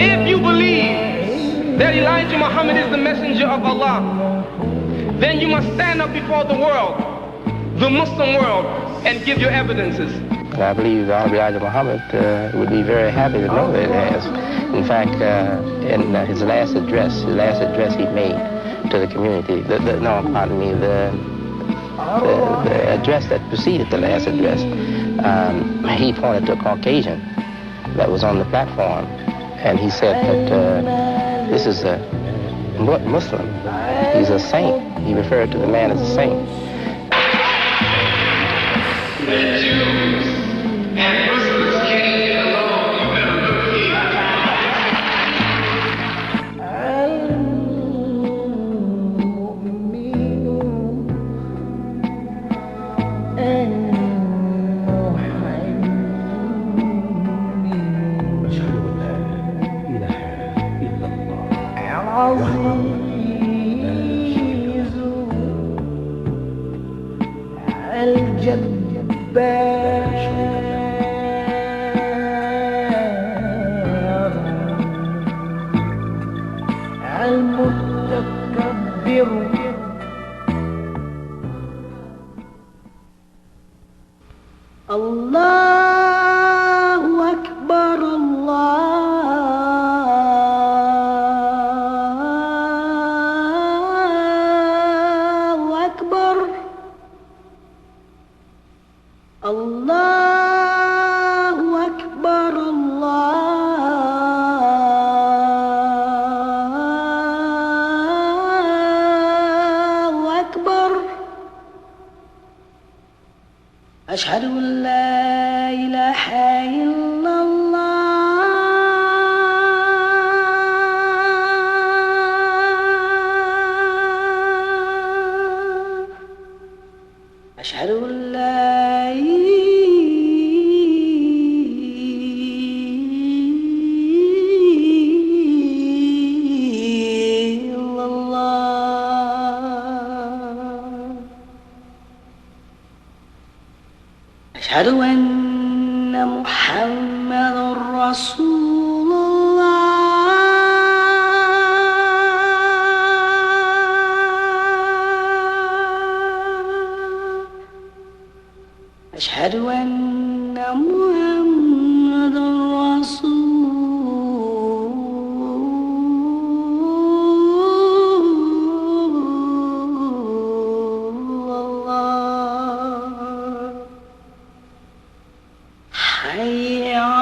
if you believe that Elijah Muhammad is the messenger of Allah, then you must stand up before the world, the Muslim world, and give your evidences. I believe the Honorable Elijah Muhammad would be very happy to know that it has. In fact, in his last address he made to the community, the address that preceded the last address, he pointed to a Caucasian that was on the platform, and he said that this is a Muslim. He's a saint. He referred to the man as a saint. The Jews and Muslims can't get along, you better look here. أشهد أن لا إله إلا الله أشهد أن لا إلا الله أشهد أن محمد رسول الله أشهد أن محمد رسول الله حي على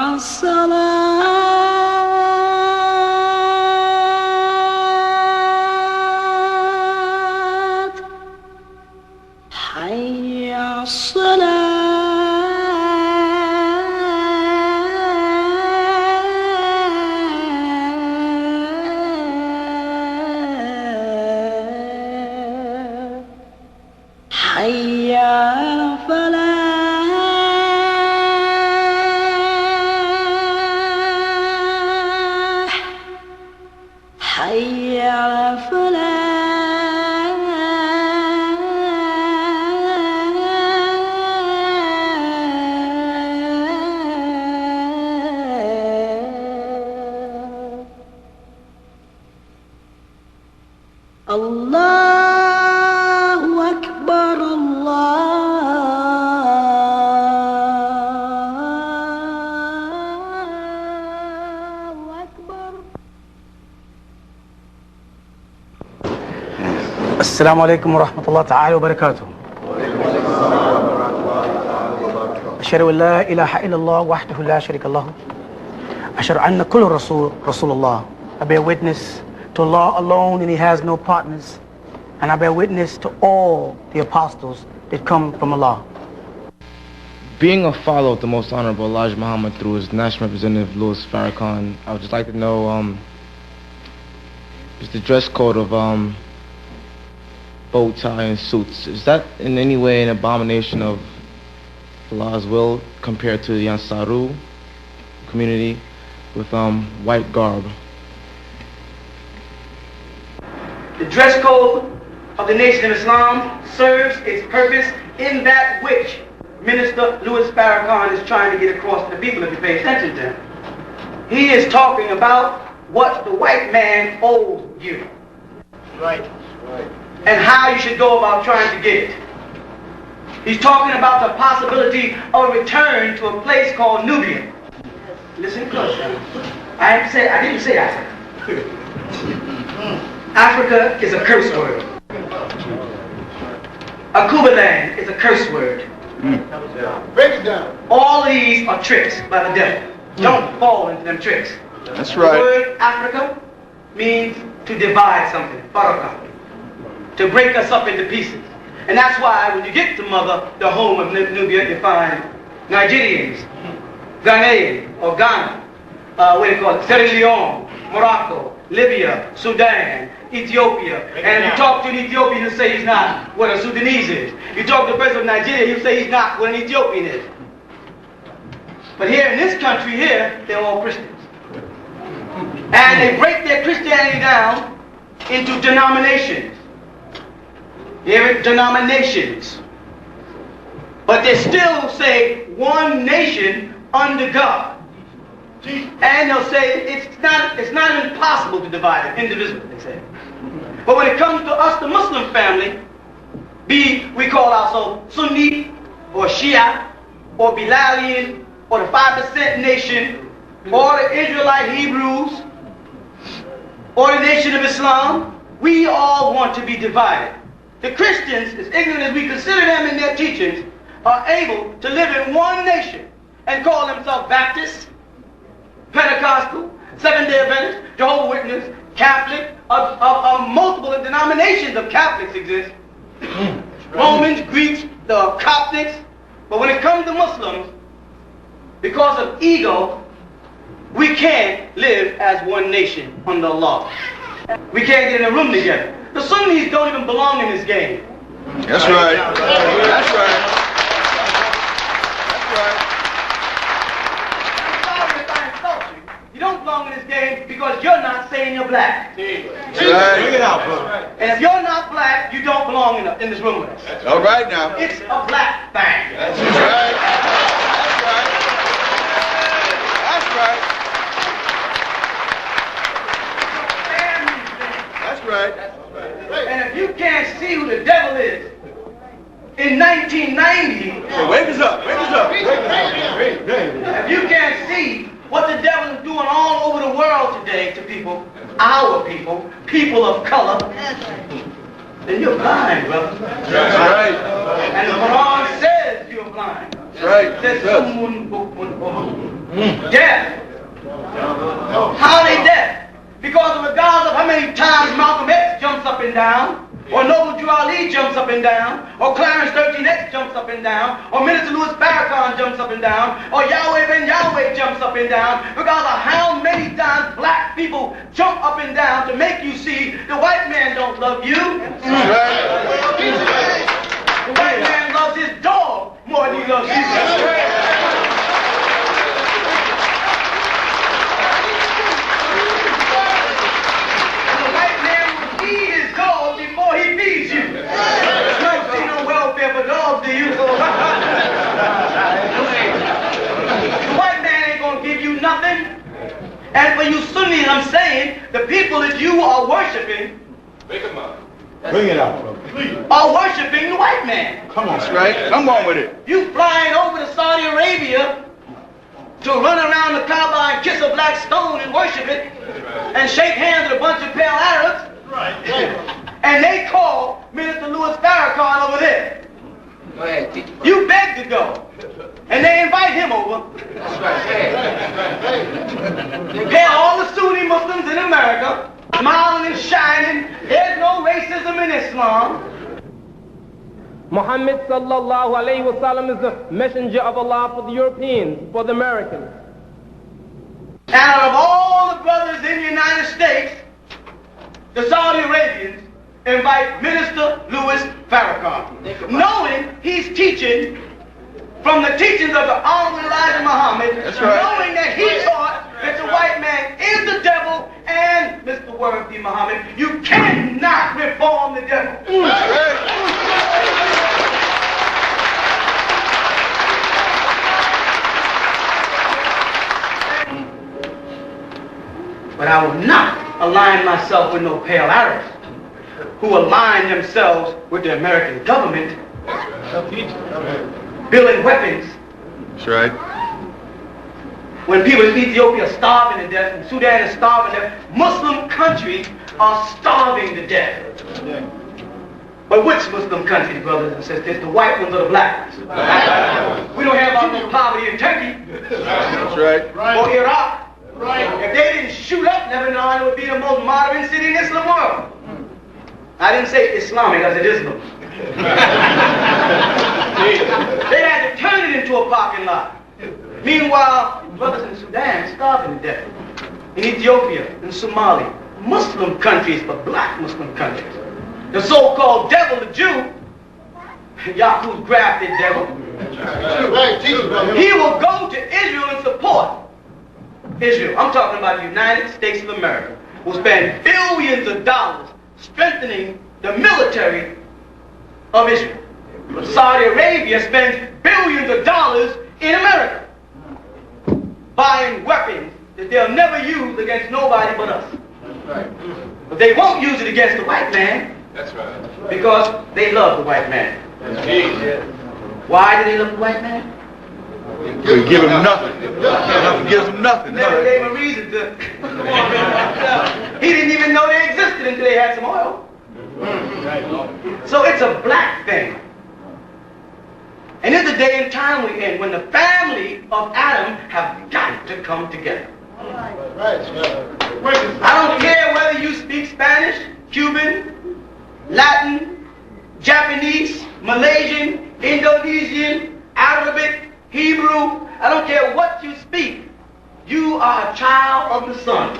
الصلاة حي على الصلاة حي على الفلاح حي على الفلاح الله أكبر الله أكبر. السلام عليكم ورحمة الله تعالى وبركاته. أشهد أن لا إله إلا الله وحده لا شريك له. أشهد أن كل رسول الله. I bear witness to Allah alone and He has no partners. And I bear witness to all the apostles that come from Allah. Being a follower of the Most Honorable Elijah Muhammad through his National Representative Louis Farrakhan, I would just like to know just the dress code of bow tie and suits. Is that in any way an abomination of Allah's will compared to the Ansaru community with white garb? The dress code of the Nation of Islam serves its purpose in that which Minister Louis Farrakhan is trying to get across to the people if you pay attention to him. He is talking about what the white man owes you. Right. And how you should go about trying to get it. He's talking about the possibility of a return to a place called Nubia. Listen closely. I didn't say Africa. Africa is a curse word. Akuba land is a curse word. Break it down. All these are tricks by the devil. Don't fall into them tricks. That's right. The word Africa means to divide something, faraka, to break us up into pieces. And that's why when you get to Mother, the home of Nubia, you find Nigerians, Ghanaians, or Ghana, what do you call it, Sierra Leone, Morocco, Libya, Sudan, Ethiopia. And if you talk to an Ethiopian, he'll say he's not what a Sudanese is. You talk to the president of Nigeria, he'll say he's not what an Ethiopian is. But here in this country here, they're all Christians. And they break their Christianity down into denominations. They're denominations. But they still say one nation under God. And they'll say it's not impossible to divide it, indivisible, they say. But when it comes to us, the Muslim family, we call ourselves Sunni or Shia or Bilalian or the 5% nation or the Israelite Hebrews or the Nation of Islam. We all want to be divided. The Christians, as ignorant as we consider them in their teachings, are able to live in one nation and call themselves Baptists, Pentecostal, Seventh-day Adventist, Jehovah's Witness, Catholic, multiple denominations of Catholics exist. Romans, Greeks, the Coptics. But when it comes to Muslims, because of ego, we can't live as one nation under Allah. We can't get in a room together. The Sunnis don't even belong in this game. That's right. That's right. That's right. I'm sorry if I insult you. You don't belong in this game because you're not saying you're black. That's right. Bring it out, brother. And if you're not black, you don't belong in this room with us. All right now. It's a black thing. That's right. That's right. That's right. That's right. And if you can't see who the devil is, in 1990, Wake us up. Wake us up. if you can't see what the devil is doing all over the world today to people, our people of color, then you're blind, brother. That's right. And the Quran says you're blind. That's right. It says, deaf. How are they deaf? Because regardless of how many times Malcolm X jumps up and down, or Noble Drew Ali jumps up and down, or Clarence 13X jumps up and down, or Minister Louis Farrakhan jumps up and down, or Yahweh Ben Yahweh jumps up and down, regardless of how many times black people jump up and down to make you see the white man don't love you. That's right. The white man loves his dog more than he loves you. Before he feeds you. You don't see no welfare for dogs, do you? The white man ain't gonna give you nothing. And for you Sunnis, I'm saying, the people that you are worshiping, Bring it out, brother. are worshiping the white man. Come on. That's right. Come on with it. You flying over to Saudi Arabia to run around the Kaaba and kiss a black stone and worship it, and shake hands with a bunch of pale Arabs. Right. And they call Minister Louis Farrakhan over there. Go ahead, teach. You beg to go. And they invite him over. That's right. They're all the Sunni Muslims in America, smiling and shining. There's no racism in Islam. Muhammad sallallahu alayhi wa sallam is the messenger of Allah for the Europeans, for the Americans. And out of all the brothers in the United States, the Saudi Arabians invite Minister Louis Farrakhan, knowing he's teaching from the teachings of the Honorable Elijah Muhammad, knowing that he taught that the white man is the devil and Mr. Worthy Muhammad. You cannot reform the devil. But I will not align myself with no pale Arabs who align themselves with the American government, building weapons. That's right. When people in Ethiopia are starving to death, and Sudan is starving to death, Muslim countries are starving to death. But which Muslim countries, brothers and sisters? The white ones or the black ones? We don't have our poverty in Turkey. That's right. Or Iraq. If they didn't shoot up Lebanon, it would be the most modern city in Islam world. I didn't say Islamic, I said Islam. They had to turn it into a parking lot. Meanwhile, brothers in Sudan starving to death. In Ethiopia, in Somalia, Muslim countries, but black Muslim countries. The so-called devil, the Jew, Yahu's grafted devil, he will go to Israel and support Israel. I'm talking about the United States of America, will spend billions of dollars strengthening the military of Israel. But Saudi Arabia spends billions of dollars in America, buying weapons that they'll never use against nobody but us. But they won't use it against the white man. That's right. Because they love the white man. Why do they love the white man? We give him nothing. Nothing gives him nothing. Never gave him a reason to. He didn't even know they existed until they had some oil. So it's a black thing. And it's a day and time we're in when the family of Adam have got to come together. I don't care whether you speak Spanish, Cuban, Latin, Japanese, Malaysian, Indonesian, Arabic, Hebrew. I don't care what you speak. You are a child of the sun.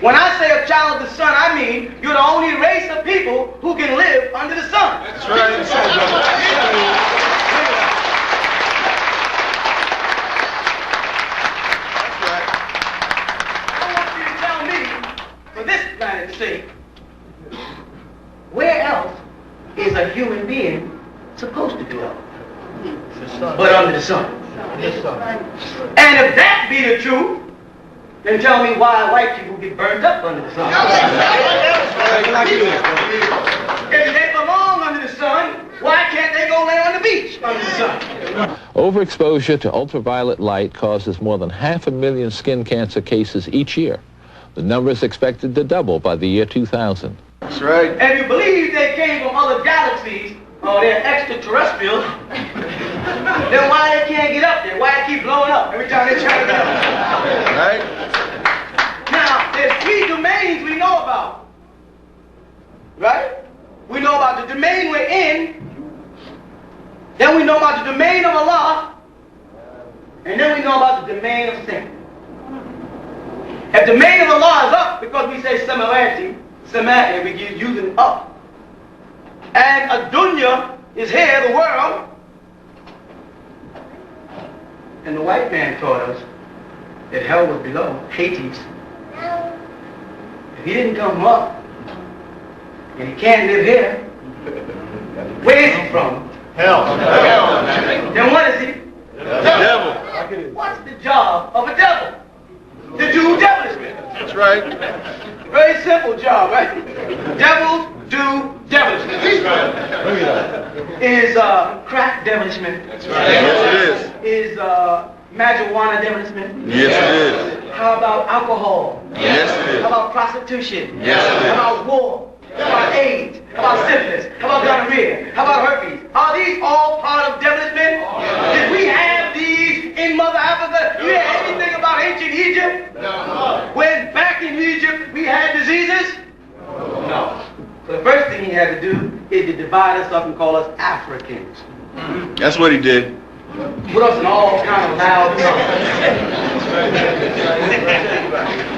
When I say a child of the sun, I mean you're the only race of people who can live under the sun. That's right. That's right. I want you to tell me, for this planet's sake, where else is a human being supposed to dwell? But under the sun. And if that be the truth, then tell me why white people get burned up under the sun. If they belong under the sun, why can't they go lay on the beach under the sun? Overexposure to ultraviolet light causes more than 500,000 skin cancer cases each year. The number is expected to double by the year 2000. That's right. And you believe they came from other galaxies, or they're extraterrestrials, then why they can't get up there? Why they keep blowing up every time they try to get up? Right. Now, there's 3 domains we know about. Right? We know about the domain we're in, then we know about the domain of Allah, and then we know about the domain of sin. If the domain of Allah is up, because we say similarity, we keep using up. And a dunya is here, the world. And the white man taught us that hell was below, Hades. If he didn't come up, and he can't live here, where is he from? Hell. Then what is he? Devil. What's the job of a devil? To do devilishment. That's right. Very simple job, right? Devils do devilishment. Is crack devilishment? That's right. Yes, it Is marijuana devilishment? is. Yes, it is. How about alcohol? Yes, it is. How about prostitution? Yes, it is. How about war? How about AIDS? How about syphilis? How about gonorrhea? How about herpes? Are these all part of devilishment? Did we have these in Mother Africa? You hear anything about ancient Egypt? No. When back in Egypt we had diseases? No. So the first thing he had to do is to divide us up and call us Africans. That's what he did. Put us in all kind of loud songs.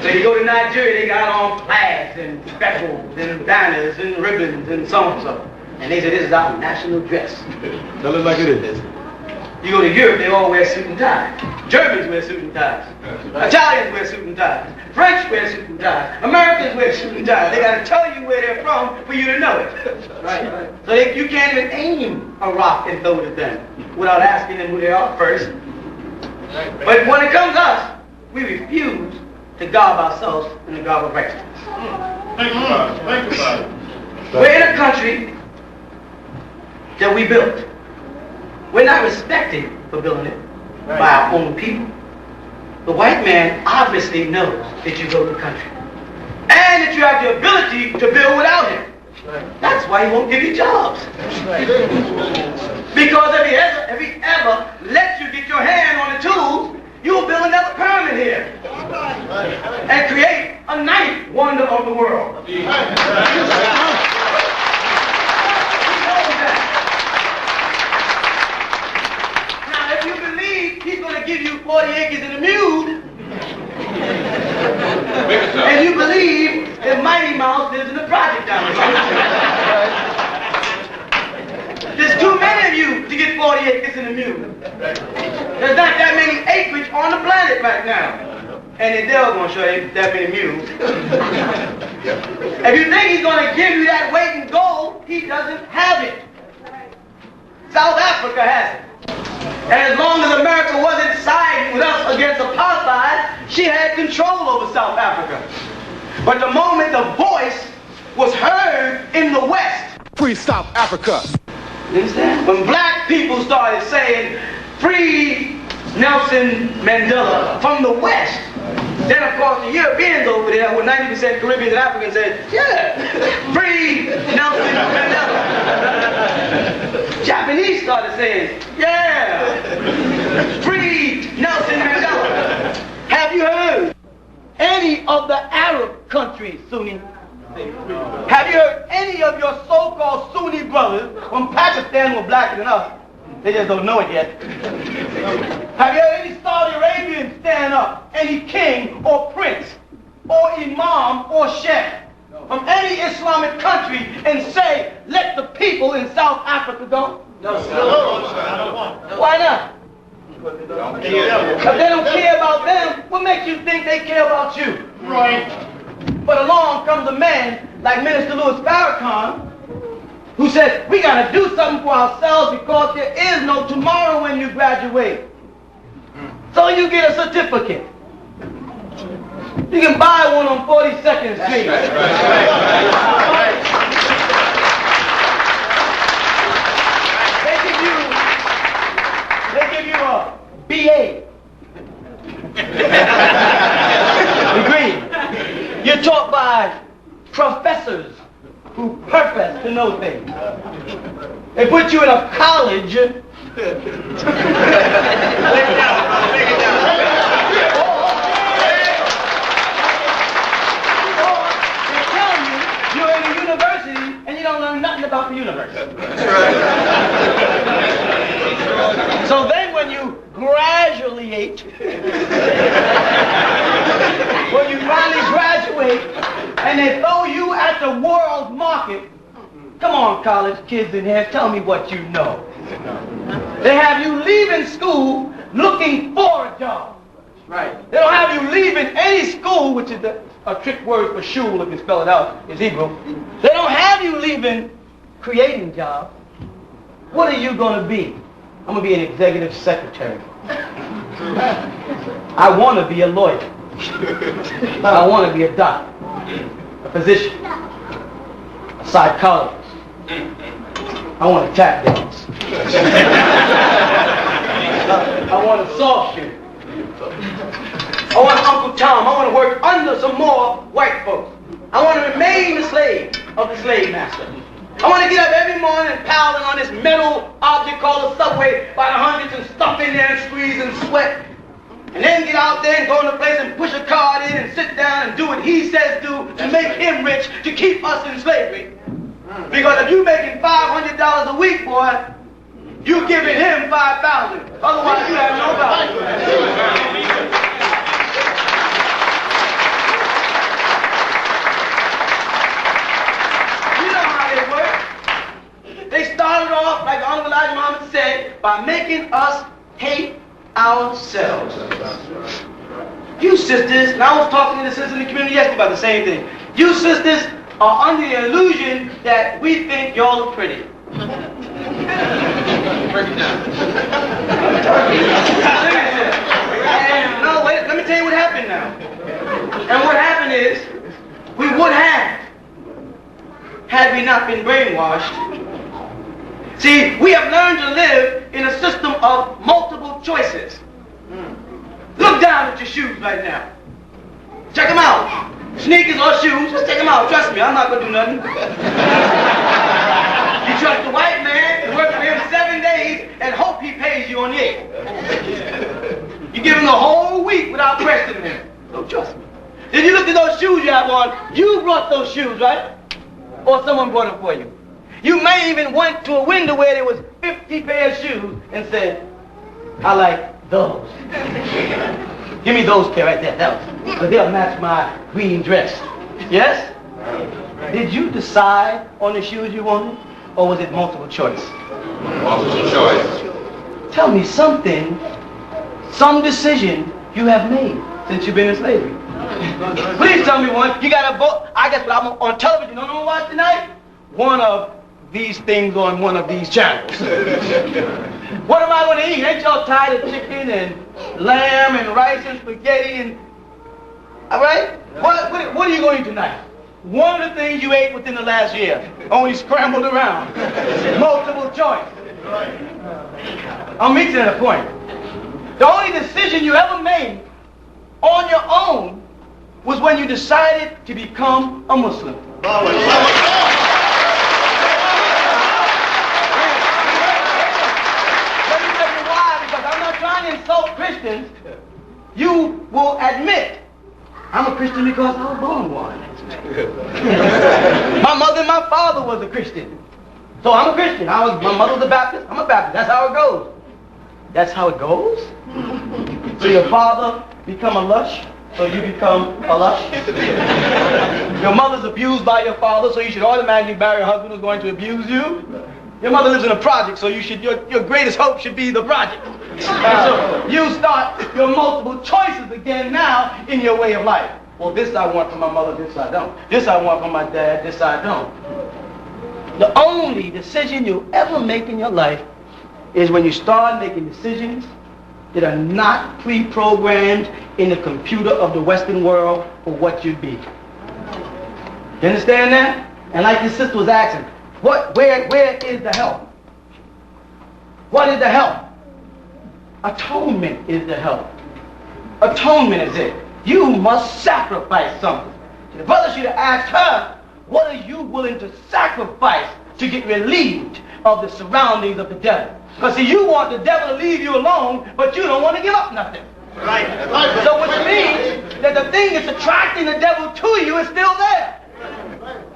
So you go to Nigeria, they got on plaids and speckles and banners and ribbons and so and so. And they say this is our national dress. Tell it like it is. You go to Europe, they all wear suit and tie. Germans wear suit and ties. Italians wear suit and ties. French wear suit and ties. Americans wear suit and ties. They got to tell you where they're from for you to know it. Right? So you can't even aim a rock and throw it at them without asking them who they are first. But when it comes to us, we refuse to garb ourselves in the garb of righteousness. Think about it. Think about it. We're in a country that we built. We're not respected for building it by our own people. The white man obviously knows that you built the country and that you have the ability to build without him. That's why he won't give you jobs. Because if he ever lets you get your hand on the tools, you'll build another pyramid here and create a ninth wonder of the world. He knows that. Now, if you believe he's going to give you 40 acres and a mule, and you believe that Mighty Mouse lives in the project down the road, there's too many of you to get 40 acres and a mule. There's not that many acreage on the planet right now. And they're going to show you that many mules. If you think he's going to give you that weight in gold, he doesn't have it. South Africa has it. And as long as America wasn't siding with us against apartheid, she had control over South Africa. But the moment the voice was heard in the West, Free South Africa. you understand? When black people started saying, free Nelson Mandela from the West, then of course the Europeans over there with 90% Caribbeans and Africans said, yeah, free Nelson Mandela. Japanese started saying, yeah, free Nelson Mandela. Have you heard any of the Arab countries, Sunni? Have you heard any of your so-called Sunni brothers from Pakistan who are blacker than us? They just don't know it yet. Have you heard any Saudi Arabians stand up, any king or prince or imam or sheikh from any Islamic country and say, let the people in South Africa go? No, sir. Why not? If they don't care about them, what makes you think they care about you? Right. But along comes a man like Minister Louis Farrakhan, who says, we got to do something for ourselves because there is no tomorrow when you graduate. So you get a certificate. You can buy one on 42nd Street. They give you a BA degree. You're taught by professors who profess to know things. They put you in a college. They tell you you're in a university and you don't learn nothing about the universe. So then when you graduate, when you finally graduate and they throw you at the world market, come on college kids in here, tell me what you know. They have you leaving school looking for a job. Right. They don't have you leaving any school, which is a trick word for shul, if you spell it out, is Hebrew. They don't have you leaving creating jobs. What are you going to be? I'm going to be an executive secretary. I want to be a lawyer. I want to be a doctor, a physician, a psychologist. I want to tap dance. I want a soft shoe. I want Uncle Tom. I want to work under some more white folks. I want to remain the slave of the slave master. I want to get up every morning and pounding on this metal object called a subway by the hundreds and stuff in there and squeeze and sweat. And then get out there and go in the place and push a card in and sit down and do what he says do to make him rich, to keep us in slavery. Because if you're making $500 a week, boy, you're giving him $5,000. Otherwise, you have no value. You know how they work. They started off, like Honorable Elijah Muhammad said, by making us hate ourselves. You sisters, and I was talking to the sisters in the community yesterday about the same thing. You sisters are under the illusion that we think y'all are pretty. No, wait, let me tell you what happened now. is, we would have, had we not been brainwashed. See, we have learned to live in a system of multiple choices. Look down at your shoes right now. Check them out. Sneakers or shoes, just check them out. Trust me, I'm not going to do nothing. You trust the white man to work for him 7 days and hope he pays you on the 8th. You give him the whole week without questioning him. Don't trust me. If you look at those shoes you have on, you brought those shoes, right? Or someone brought them for you. You may even went to a window where there was 50 pairs of shoes and said, I like those. Give me those pair right there, because they'll match my green dress. Yes? Did you decide on the shoes you wanted, or was it multiple choice? Multiple choice. Tell me something, some decision you have made since you've been in slavery. Please tell me one. You got a book. I guess I'm on television. You know what I'm watching tonight? One of these things on one of these channels. What am I going to eat? Ain't y'all tired of chicken and lamb and rice and spaghetti and... All right? What are you going to eat tonight? One of the things you ate within the last year. Only scrambled around. Multiple choice. I'm reaching a point. The only decision you ever made on your own was when you decided to become a Muslim. Let me tell you why, because I'm not trying to insult Christians. You will admit, I'm a Christian because I was born one. My mother and my father was a Christian. So I'm a Christian. My mother was a Baptist. I'm a Baptist. That's how it goes. That's how it goes? So your father become a lush, so you become a lush. Your mother's abused by your father, so you should automatically marry a husband who's going to abuse you. Your mother lives in a project, so your greatest hope should be the project. So you start your multiple choices again now in your way of life. Well, this I want from my mother, this I don't. This I want from my dad, this I don't. The only decision you'll ever make in your life is when you start making decisions that are not pre-programmed in the computer of the Western world for what you'd be. You understand that? And like this sister was asking, where is the help? What is the help? Atonement is the help. Atonement is it. You must sacrifice something. The brother should have asked her, what are you willing to sacrifice to get relieved of the surroundings of the devil? Because see, you want the devil to leave you alone, but you don't want to give up nothing. Right. So which means that the thing that's attracting the devil to you is still there.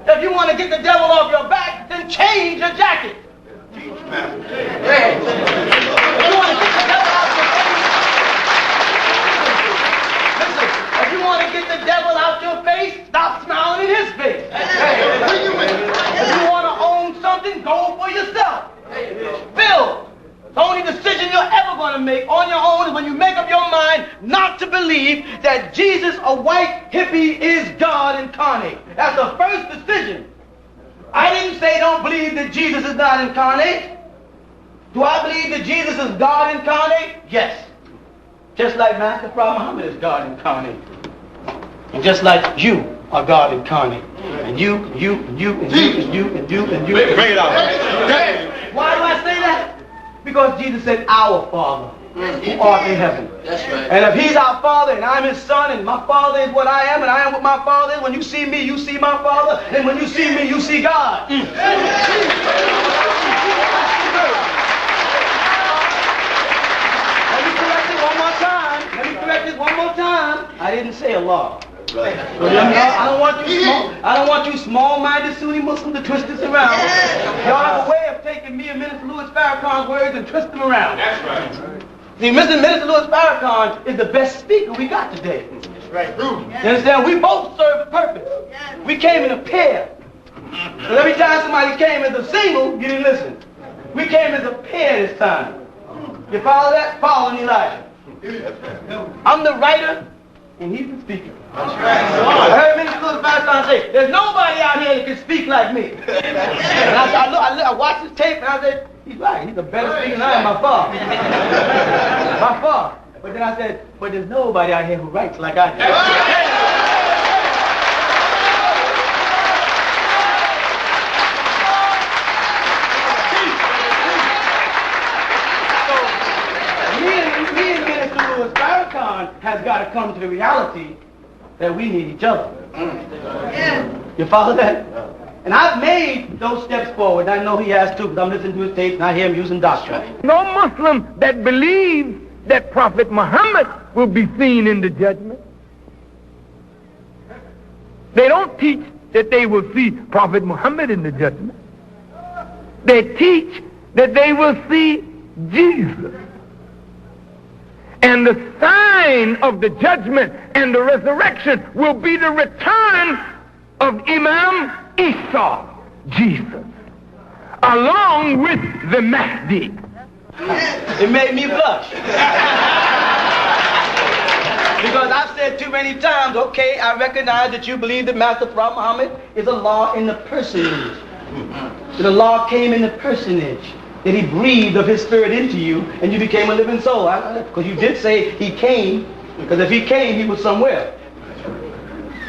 If you want to get the devil off your back, then change your jacket. If you want to get the devil out your face, listen, if you want to get the devil out your face, stop smiling in his face. If you want to own something, go for yourself. Build. The only decision you're ever going to make on your own is when you make up your mind not to believe that Jesus, a white hippie, is God incarnate. That's the first decision. I didn't say don't believe that Jesus is God incarnate. Do I believe that Jesus is God incarnate? Yes. Just like Master Prophet Muhammad is God incarnate. And just like you are God incarnate. And you, and you, and you, and you, and you, and you, and you. Bring it out. Why do I say that? Because Jesus said, our Father, who art in heaven. That's right. And if he's our Father, and I'm his son, and my Father is what I am, and I am what my Father is, when you see me, you see my Father, and when you see me, you see God. Let me correct it one more time. Let me correct it one more time. I didn't say Allah. Right. I don't want you small-minded Sunni Muslims to twist this around. Y'all have a way of taking me and Minister Louis Farrakhan's words and twist them around. That's right. See, Minister Louis Farrakhan is the best speaker we got today. That's right. You understand? We both serve a purpose. We came in a pair. So every time somebody came as a single, you didn't listen. We came as a pair this time. You follow that? Following Elijah. I'm the writer, and he's the speaker. That's right. I heard Minister Louis Farrakhan say, there's nobody out here that can speak like me. And I watched his tape, and I said, he's right. He's a better speaker than I am by far. By far. But then I said, but there's nobody out here who writes like I do. has got to come to the reality that we need each other. You follow that? And I've made those steps forward. I know he has too, because I'm listening to his tapes and I hear him using doctrine. No Muslim that believes that Prophet Muhammad will be seen in the judgment. They don't teach that they will see Prophet Muhammad in the judgment. They teach that they will see Jesus. And the sign of the judgment and the resurrection will be the return of Imam Isa, Jesus, along with the Mahdi. It made me blush. Because I've said too many times, okay, I recognize that you believe that Master Prophet Muhammad is Allah in the personage. That Allah came in the personage. That he breathed of his spirit into you and you became a living soul. Because you did say he came, because if he came, he was somewhere.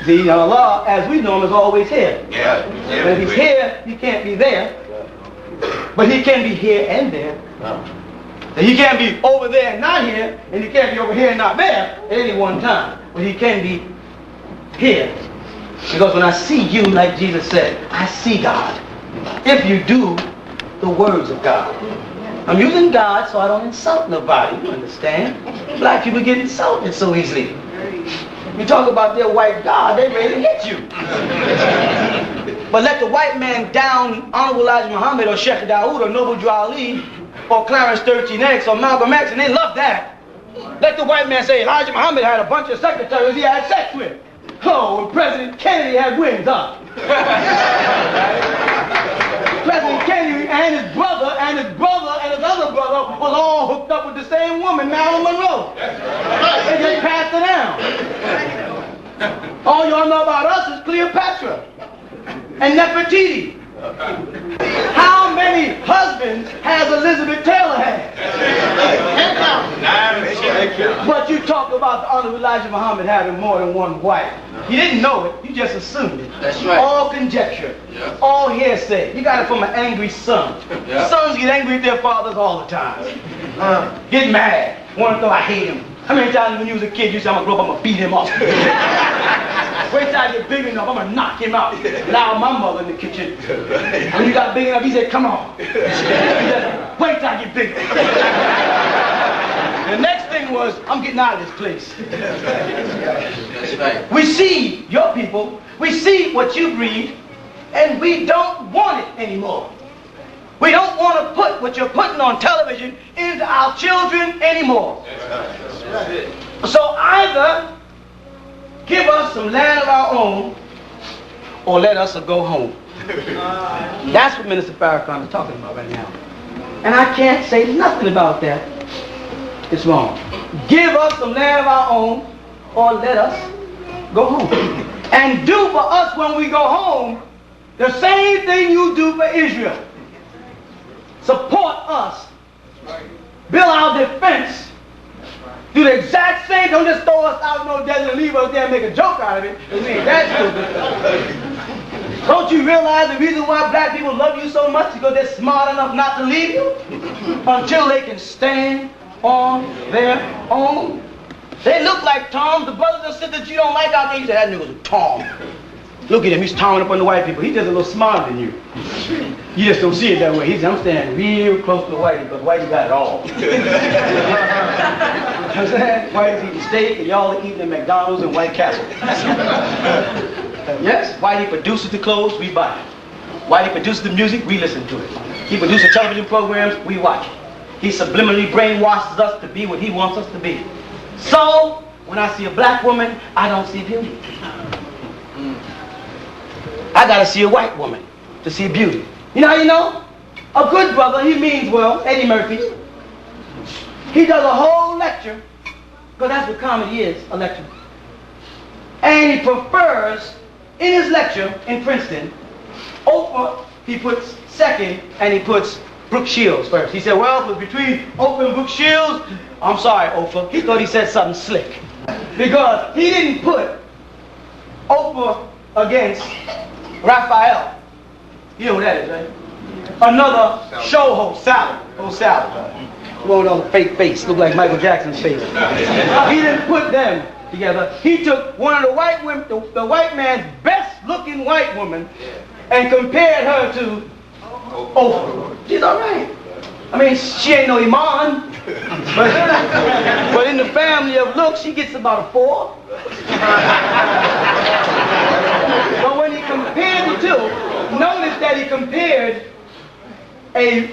See, Allah, as we know him, is always here. But if he's here, he can't be there. But he can be here and there. And he can't be over there and not here, and he can't be over here and not there at any one time. But he can be here. Because when I see you, like Jesus said, I see God. If you do the words of God. I'm using God so I don't insult nobody, you understand? Black people get insulted so easily. You talk about their white God, they ready to hit you. But let the white man down Honorable Elijah Muhammad or Sheikh Dawood or Noble Drew Ali or Clarence 13X or Malcolm X, and they love that. Let the white man say Elijah Muhammad had a bunch of secretaries he had sex with. Oh, and President Kennedy had wings, huh? President Kennedy and his brother and his other brother was all hooked up with the same woman, Marilyn Monroe. They just passed it down. All y'all know about us is Cleopatra and Nefertiti. How many husbands has Elizabeth Taylor had? But you talk about the Honorable Elijah Muhammad having more than one wife. You didn't know it, you just assumed it. That's right. All conjecture, all hearsay. You got it from an angry son. Sons get angry at their fathers all the time. Get mad, want to know I hate him. How many times when you was a kid you said I'm gonna grow up, I'm gonna beat him up? Wait till I get big enough, I'm gonna knock him out. Allow my mother in the kitchen. When you got big enough, he said, come on. He said, wait till I get big. The next thing was, I'm getting out of this place. That's right. We see your people, we see what you breed, and we don't want it anymore. We don't want to put what you're putting on television into our children anymore. So either give us some land of our own, or let us go home. That's what Minister Farrakhan is talking about right now. And I can't say nothing about that. It's wrong. Give us some land of our own, or let us go home. And do for us when we go home the same thing you do for Israel. Support us. Build our defense. Do the exact same. Don't just throw us out in no desert and leave us there and make a joke out of it. We ain't that stupid. Don't you realize the reason why black people love you so much is because they're smart enough not to leave you until they can stand on their own? They look like Tom. The brothers and sisters you don't like out there, you say, that nigga's a Tom. Look at him, he's towering up on the white people. He's just a little smarter than you. You just don't see it that way. I'm standing real close to the whitey, because whitey got it all. You know what I'm saying? Whitey's eating steak, and y'all are eating at McDonald's and White Castle. Yes, Whitey produces the clothes, we buy it. Whitey produces the music, we listen to it. He produces television programs, we watch it. He subliminally brainwashes us to be what he wants us to be. So, when I see a black woman, I don't see beauty. I gotta see a white woman to see beauty. You know how you know? A good brother, he means well, Eddie Murphy. He does a whole lecture, because that's what comedy is, a lecture. And he prefers, in his lecture in Princeton, Oprah, he puts second, and he puts Brooke Shields first. He said, well, it was between Oprah and Brooke Shields. I'm sorry, Oprah. He thought he said something slick. Because he didn't put Oprah against Raphael. You know who that is, right? Another show host, Salad. The one with all the fake face, looked like Michael Jackson's face. He didn't put them together. He took one of the white women, the white man's best-looking white woman, and compared her to Oprah. She's all right. I mean, she ain't no Iman, but in the family of looks, she gets about a 4. But when he compared the two, notice that he compared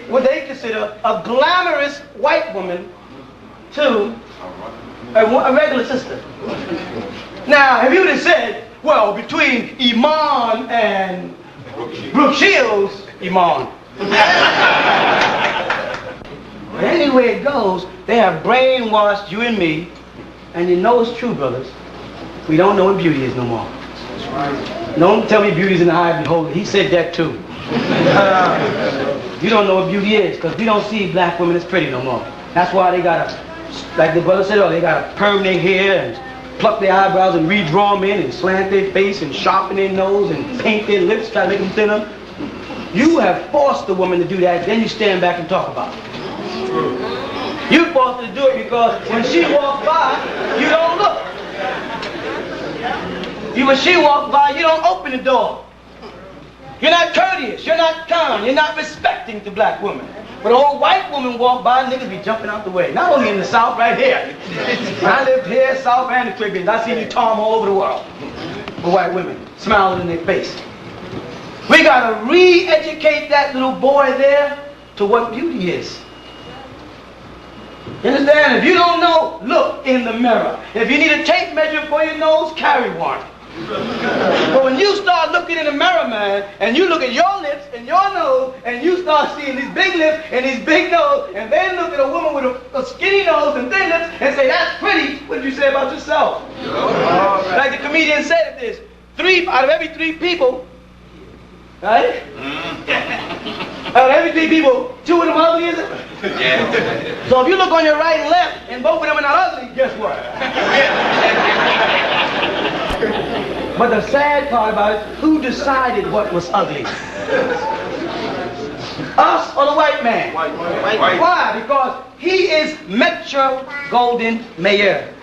what they consider a glamorous white woman to a regular sister. Now, if you would have said, well, between Iman and Brooke Shields, Iman. But anyway it goes, they have brainwashed you and me, and you know it's true, brothers. We don't know what beauty is no more. Don't tell me beauty's in the eye of the beholder. He said that too. You don't know what beauty is, because we don't see black women as pretty no more. That's why they gotta, like the brother said earlier, they gotta perm their hair and pluck their eyebrows and redraw them in and slant their face and sharpen their nose and paint their lips, try to make them thinner. You have forced the woman to do that, then you stand back and talk about it. You forced her to do it because when she walks by, you don't look. When she walks by, you don't open the door. You're not courteous, you're not kind, you're not respecting to black women. But an old white woman walk by, niggas be jumping out the way. Not only in the South, right here. I lived here, South and the Caribbean. I seen you Tom all over the world. For white women, smiling in their face. We gotta re-educate that little boy there to what beauty is. You understand? If you don't know, look in the mirror. If you need a tape measure for your nose, carry one. But when you start looking in the mirror, man, and you look at your lips and your nose, and you start seeing these big lips and these big nose, and then look at a woman with a skinny nose and thin lips and say, that's pretty, what did you say about yourself? Like the comedian said this, 3 out of every 3 people, right? Out of every 3 people, 2 of them ugly, is it? Yeah. So if you look on your right and left, and both of them are not ugly, guess what? But the sad part about it, who decided what was ugly? Us or the white man? Why? Because he is Metro Golden Mayor.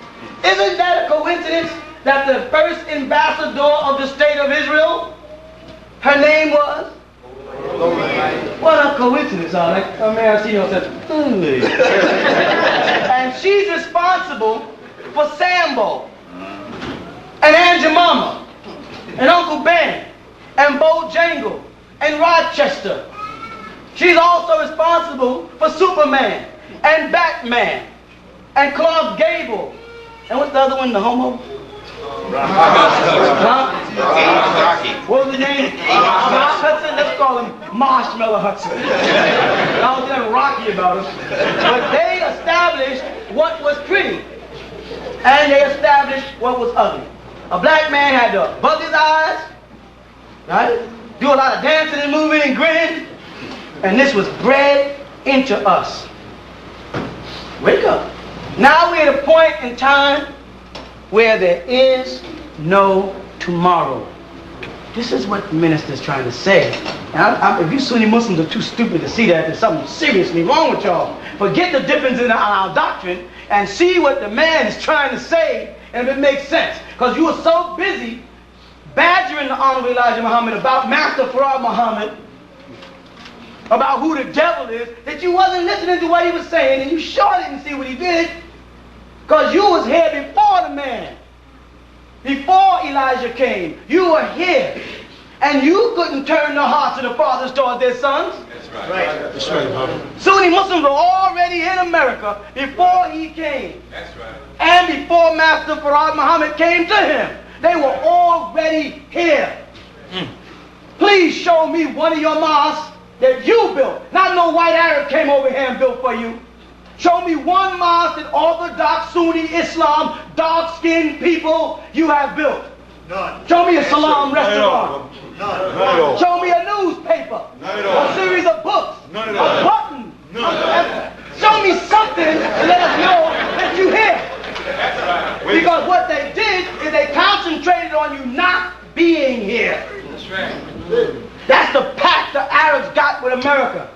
Isn't that a coincidence that the first ambassador of the state of Israel, her name was? What a coincidence, like a man I see you said, and she's responsible for Sambo, and Aunt Jemima, and Uncle Ben, and Bojangle, and Rochester. She's also responsible for Superman, and Batman, and Clark Gable, and what's the other one, the homo? What was the name? Rock Hudson? Let's call him Marshmallow Hudson. I was getting rocky about him. But they established what was pretty. And they established what was ugly. A black man had to bug his eyes, right? Do a lot of dancing and moving and grinning. And this was bred into us. Wake up. Now we're at a point in time where there is no tomorrow. This is what the minister's trying to say. And if you Sunni Muslims are too stupid to see that, there's something seriously wrong with y'all. Forget the difference in our doctrine and see what the man is trying to say, and if it makes sense. Because you were so busy badgering the Honorable Elijah Muhammad about Master Farad Muhammad, about who the devil is, that you wasn't listening to what he was saying, and you sure didn't see what he did. Because you was here before the man. Before Elijah came, you were here. And you couldn't turn the hearts of the fathers towards their sons. That's right. That's right, Muhammad. Sunni Muslims were already in America before he came. That's right. And before Master Farad Muhammad came to him. They were already here. Please show me one of your mosques that you built. Not no white Arab came over here and built for you. Show me one mosque that Orthodox Sunni Islam, dark-skinned people you have built. None. Show me a Salam restaurant. None. Not at all. Show me a newspaper. Not at all. A series of books. None at a all. button. None. Show me something to let us know that you're here. That's right. Because what they did is they concentrated on you not being here. That's right. That's the pact the Arabs got with America.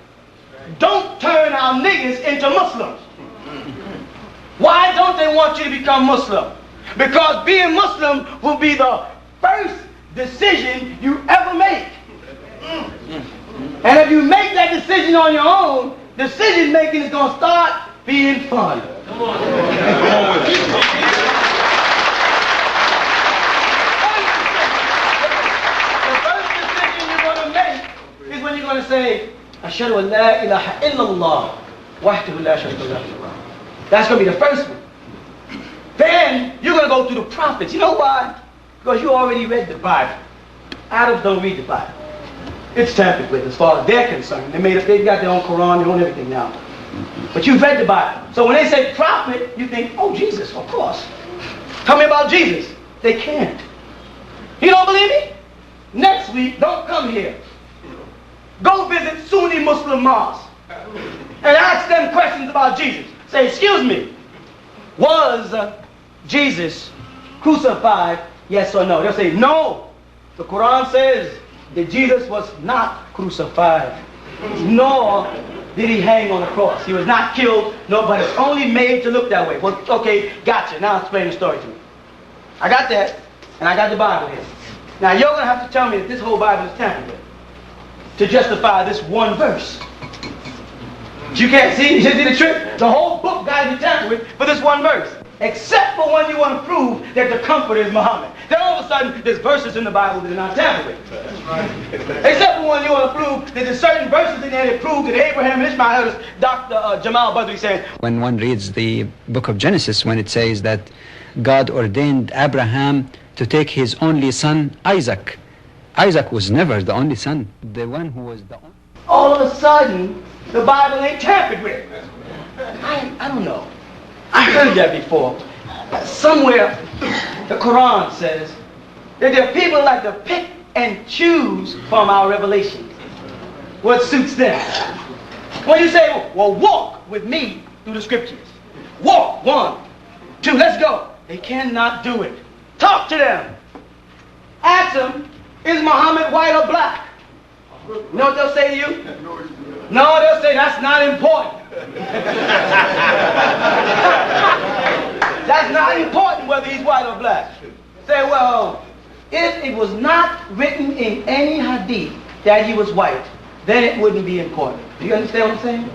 Don't turn our niggas into Muslims. want you to become Muslim. Because being Muslim will be the first decision you ever make. And if you make that decision on your own, decision making is going to start being fun. Come on with it. The first decision you're going to make is when you're going to say, Ashhadu an la ilaha illallah wahdahu la sharika lahu. That's going to be the first one. Then you're going to go through the prophets. You know why? Because you already read the Bible. Arabs don't read the Bible. It's tampered with as far as they're concerned. They've got their own Quran, their own everything now. But you've read the Bible. So when they say prophet, you think, oh, Jesus, of course. Tell me about Jesus. They can't. You don't believe me? Next week, don't come here. Go visit Sunni Muslim mosques and ask them questions about Jesus. Say, excuse me, was Jesus crucified, yes or no? They'll say, no. The Quran says that Jesus was not crucified, nor did he hang on the cross. He was not killed, no, but it's only made to look that way. Well, okay, gotcha. Now explain the story to me. I got that, and I got the Bible here. Now you're going to have to tell me that this whole Bible is tampered with to justify this one verse. You can't see the trick? The whole book got to be tampered with for this one verse. Except for when you want to prove that the comforter is Muhammad. Then all of a sudden, there's verses in the Bible that are not tampered with. That's right. Except for when you want to prove that there's certain verses in there that prove that Abraham and Ishmael, as Dr. Jamal Badri said. When one reads the book of Genesis, when it says that God ordained Abraham to take his only son, Isaac. Isaac was never the only son. The one who was the only... All of a sudden, the Bible ain't tampered with. I don't know. I heard that before. Somewhere, the Quran says that there are people who like to pick and choose from our revelation what suits them. When you say, well, walk with me through the scriptures. Walk, 1, 2, let's go. They cannot do it. Talk to them. Ask them, is Muhammad white or black? You know what they'll say to you? No, they'll say that's not important. That's not important whether he's white or black. Say, well, if it was not written in any hadith that he was white, then it wouldn't be important. Do you understand what I'm saying?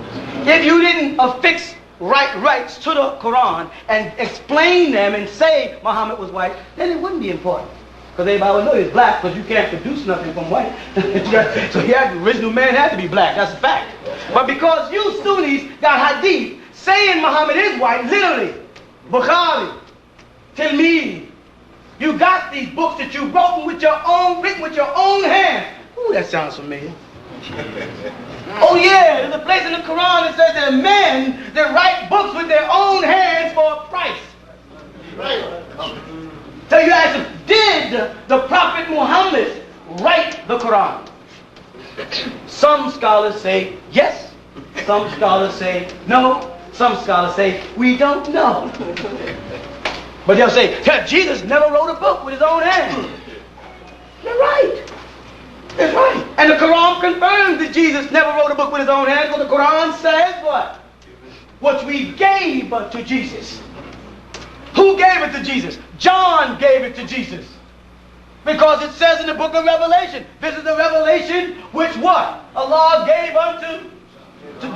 If you didn't affix rights to the Quran and explain them and say Muhammad was white, then it wouldn't be important. Because everybody would know he's black, because you can't produce nothing from white. So the original man had to be black, that's a fact. But because you Sunnis got hadith saying Muhammad is white, literally, Bukhari, Tilmid, you got these books that you wrote with your own, written with your own hand. Ooh, that sounds familiar. Oh yeah, there's a place in the Quran that says there are men that write books with their own hands for a price. Right. So you ask them, did the Prophet Muhammad write the Quran? Some scholars say yes, some scholars say no, some scholars say we don't know. But they'll say, yeah, Jesus never wrote a book with his own hands. They're right. That's right. And the Quran confirms that Jesus never wrote a book with his own hands, but the Quran says what? What we gave to Jesus. Who gave it to Jesus? John gave it to Jesus. Because it says in the book of Revelation, this is the revelation which what? Allah gave unto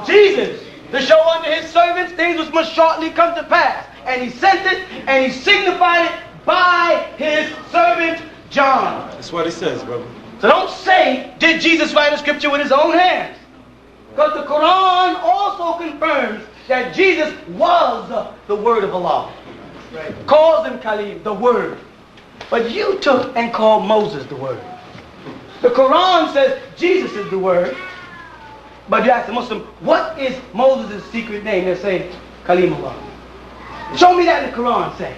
Jesus to show unto his servants things which must shortly come to pass. And he sent it and he signified it by his servant John. That's what it says, brother. So don't say, did Jesus write a scripture with his own hands? Because the Quran also confirms that Jesus was the word of Allah. Right. Calls him Kalim, the word. But you took and called Moses the word. The Quran says Jesus is the word. But you ask the Muslim, what is Moses' secret name? They say, Kalimullah. Show me that in the Quran, say.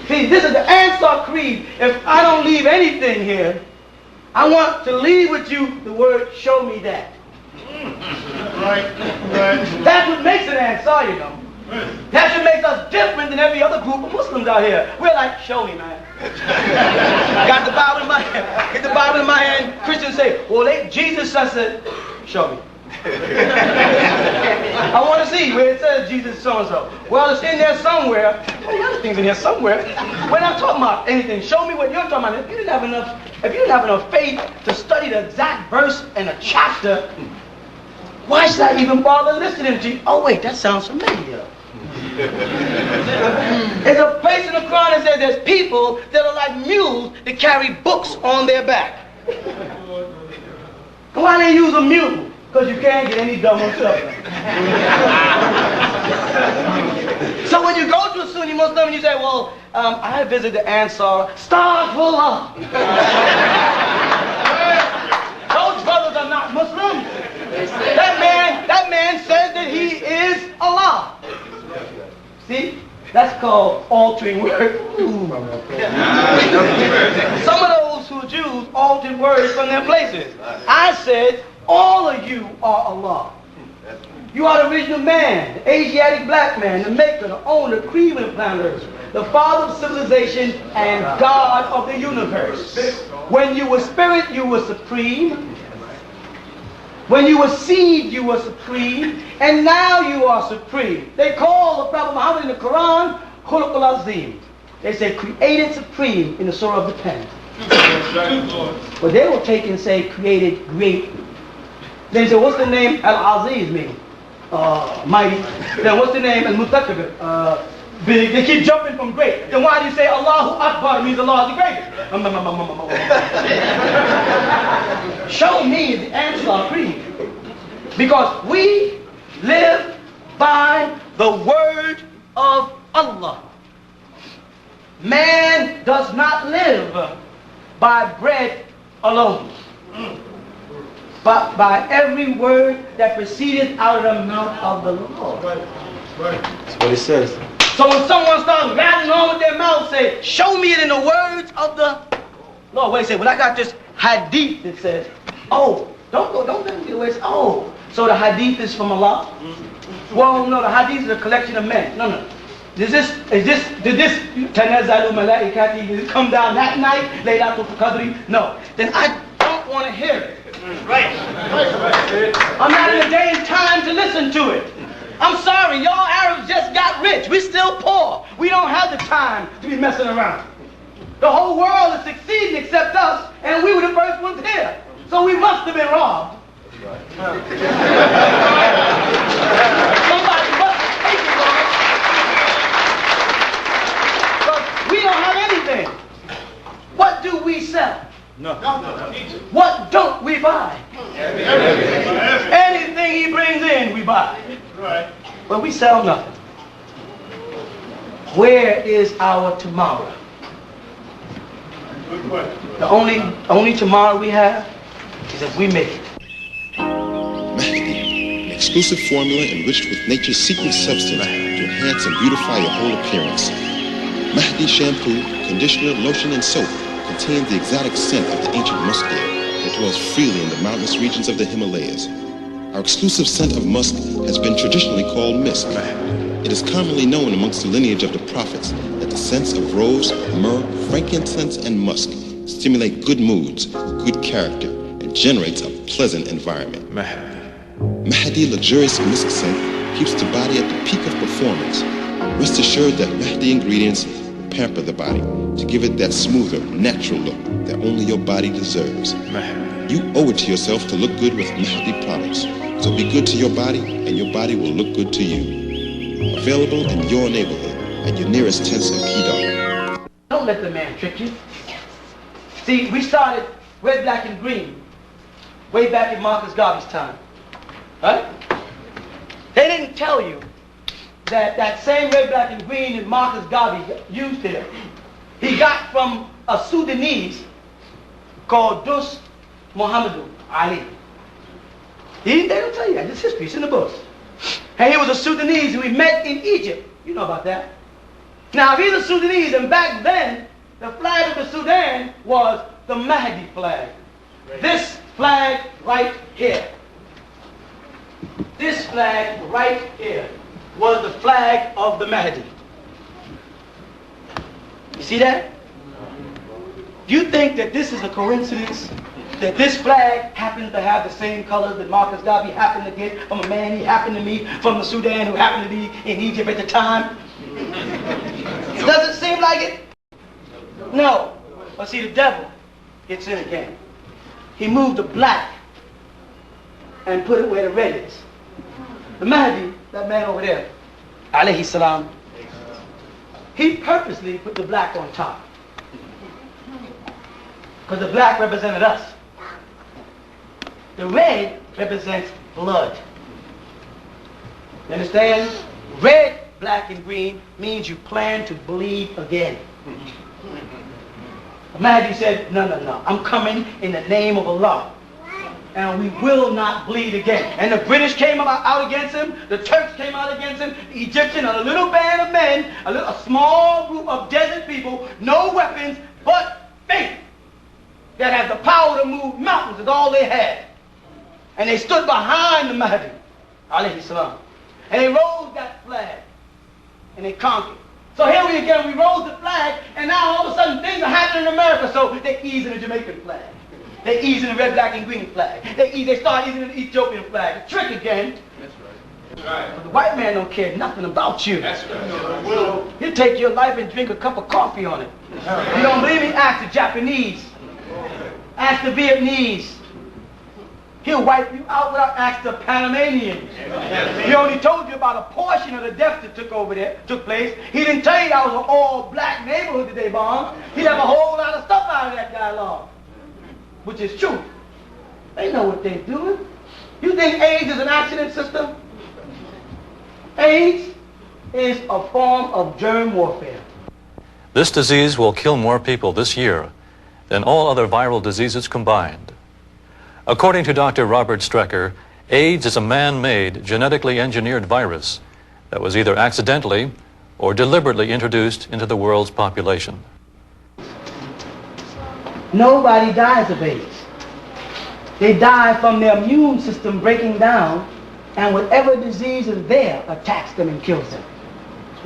See, this is the Ansar Creed. If I don't leave anything here, I want to leave with you the word, show me that. Right. That's what makes an Ansar, you know. That's what makes us different than every other group of Muslims out here. We're like, show me, man. Got the Bible in my hand. Get the Bible in my hand. Christians say, well, Jesus said, show me. I want to see where it says Jesus is so-and-so. Well, it's in there somewhere. Oh, the other thing's in here somewhere. We're not talking about anything. Show me what you're talking about. If you didn't have enough faith to study the exact verse and a chapter, why should I even bother listening to you? Oh, wait, that sounds familiar. There's a place in the Quran that says there's people that are like mules that carry books on their back. Why they use a mule? Because you can't get any double stuff. So when you go to a Sunni Muslim and you say, well, I visited the Ansar, Astaghfirullah. Those brothers are not Muslims. That man says that he is Allah. See? That's called altering words. Some of those who are Jews altered words from their places. I said, all of you are Allah. You are the original man, the Asiatic black man, the maker, the owner, creator of planet Earth, the father of civilization, and God of the universe. When you were spirit, you were supreme. When you were seed, you were supreme. And now you are supreme. They call the Prophet Muhammad in the Quran, Khuluqul Azim. They say created supreme in the Surah of the Pen. But they will take and say created great. Then say, what's the name Al-Aziz mean? Mighty. Then what's the name Al-Mutakabir? Big. They keep jumping from great. Then why do you say Allahu Akbar means Allah is the greatest? Show me the answer creed. Because we live by the word of Allah. Man does not live by bread alone, but by every word that proceeded out of the mouth of the Lord. That's what it says. So when someone starts rattling on with their mouth, say, show me it in the words of the Lord. Wait, say, well, I got this hadith that says, oh, don't let me get away. Oh, so the hadith is from Allah? Well, no, the hadith is a collection of men. No. Did this Tanazzalu Malaikati, did it come down that night, Laylatul Qadri? No. Then I don't want to hear it. Right. I'm not in a day and time to listen to it. I'm sorry, y'all Arabs just got rich. We're still poor. We don't have the time to be messing around. The whole world is succeeding except us, and we were the first ones here. So we must have been robbed. Somebody must have taken it. Because we don't have anything. What do we sell? No. What don't we buy? Anything he brings in, we buy. But we sell nothing. Where is our tomorrow? The only tomorrow we have is if we make it. Mahdi, an exclusive formula enriched with nature's secret substance to enhance and beautify your whole appearance. Mahdi shampoo, conditioner, lotion, and soap contain the exotic scent of the ancient musk deer that dwells freely in the mountainous regions of the Himalayas. Our exclusive scent of musk has been traditionally called misk. It is commonly known amongst the lineage of the prophets that the scents of rose, myrrh, frankincense, and musk stimulate good moods, good character, and generates a pleasant environment. Mahdi luxurious misk scent keeps the body at the peak of performance. Rest assured that Mahdi ingredients pamper the body to give it that smoother, natural look that only your body deserves. You owe it to yourself to look good with Mahdi products. So be good to your body, and your body will look good to you. Available in your neighborhood at your nearest tents of Kedar. Don't let the man trick you. See, we started red, black, and green way back in Marcus Garvey's time. Right? They didn't tell you that same red, black, and green that Marcus Garvey used there, he got from a Sudanese called Dus Muhammadu Ali. They don't tell you that. It's history. It's in the books. And he was a Sudanese who we met in Egypt. You know about that. Now, if he's a Sudanese, and back then, the flag of the Sudan was the Mahdi flag. This flag right here. This flag right here was the flag of the Mahdi. You see that? Do you think that this is a coincidence? that this flag happens to have the same colors that Marcus Garvey happened to get from a man he happened to meet from the Sudan who happened to be in Egypt at the time? Does it seem like it? No. But see, the devil gets in again. He moved the black and put it where the red is. The Mahdi, that man over there, alayhi salam, he purposely put the black on top. Because the black represented us. The red represents blood. You understand? Red, black, and green means you plan to bleed again. The Mahdi said, no, I'm coming in the name of Allah. And we will not bleed again. And the British came out against him, the Turks came out against him, the Egyptians, a little band of men, a small group of desert people, no weapons, but faith that has the power to move mountains is all they had. And they stood behind the Mahdi, alayhi salam. And they rose that flag. And they conquered. So here we again, we rose the flag, and now all of a sudden things are happening in America, so they ease in the Jamaican flag. They ease in the red, black, and green flag. They start easing in the Ethiopian flag. The trick again. That's right. But the white man don't care nothing about you. That's right. He'll take your life and drink a cup of coffee on it. If you don't believe me, ask the Japanese. Ask the Vietnamese. He'll wipe you out without asking the Panamanians. He only told you about a portion of the death that took place. He didn't tell you that was an all-black neighborhood that they bombed. He left a whole lot of stuff out of that dialogue, which is true. They know what they're doing. You think AIDS is an accident, sister? AIDS is a form of germ warfare. This disease will kill more people this year than all other viral diseases combined. According to Dr. Robert Strecker, AIDS is a man-made, genetically engineered virus that was either accidentally or deliberately introduced into the world's population. Nobody dies of AIDS. They die from their immune system breaking down, and whatever disease is there attacks them and kills them.